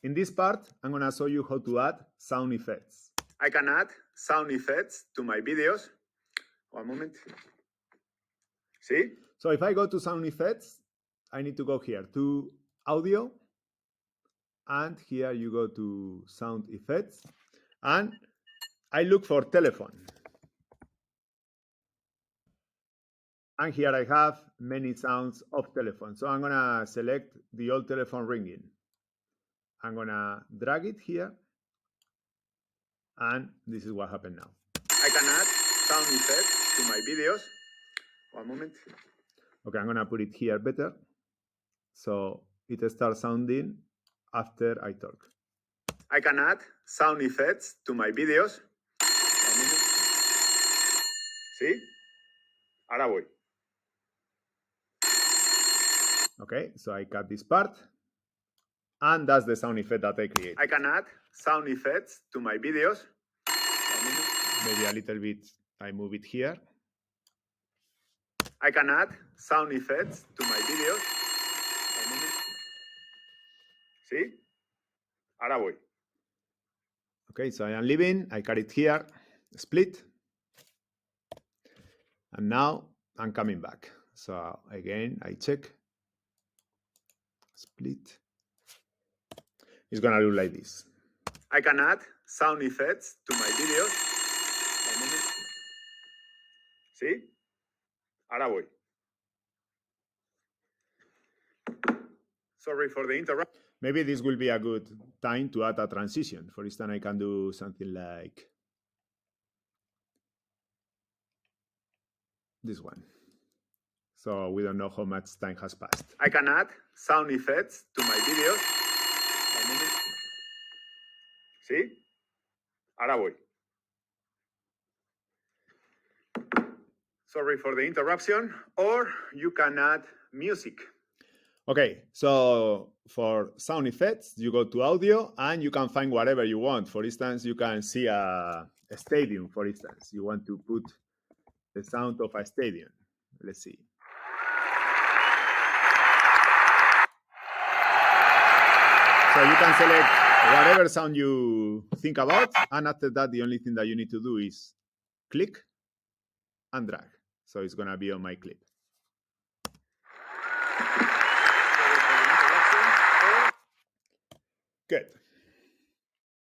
In this part, I'm going to show you how to add sound effects. I can add sound effects to my videos. One moment. See? So if I go to sound effects, I need to go here to audio. And here you go to sound effects. And I look for telephone. And here I have many sounds of telephone. So I'm going to select the old telephone ringing. I'm going to drag it here. And this is what happened now. I can add sound effects to my videos. One moment. Okay, I'm going to put it here better. So it starts sounding after I talk. I can add sound effects to my videos. One moment. See? Ahora voy. Okay, so I cut this part. And that's the sound effect that I create. I can add sound effects to my videos. Maybe a little bit, I move it here. I can add sound effects to my videos. See? Ahora voy. Okay, so I am leaving. I cut it here, split. And now I'm coming back. So again, I check, split. It's gonna look like this. I can add sound effects to my videos. See? Ahora voy. Sorry for the interrupt. Maybe this will be a good time to add a transition. For instance, I can do something like this one. So we don't know how much time has passed. I can add sound effects to my videos. See? Ahora voy. Sorry for the interruption. Or you can add music. Okay, so for sound effects, you go to audio and you can find whatever you want. For instance, you can see a stadium, for instance. You want to put the sound of a stadium. Let's see. So you can select whatever sound you think about. And after that, the only thing that you need to do is click and drag. So it's going to be on my clip. Good.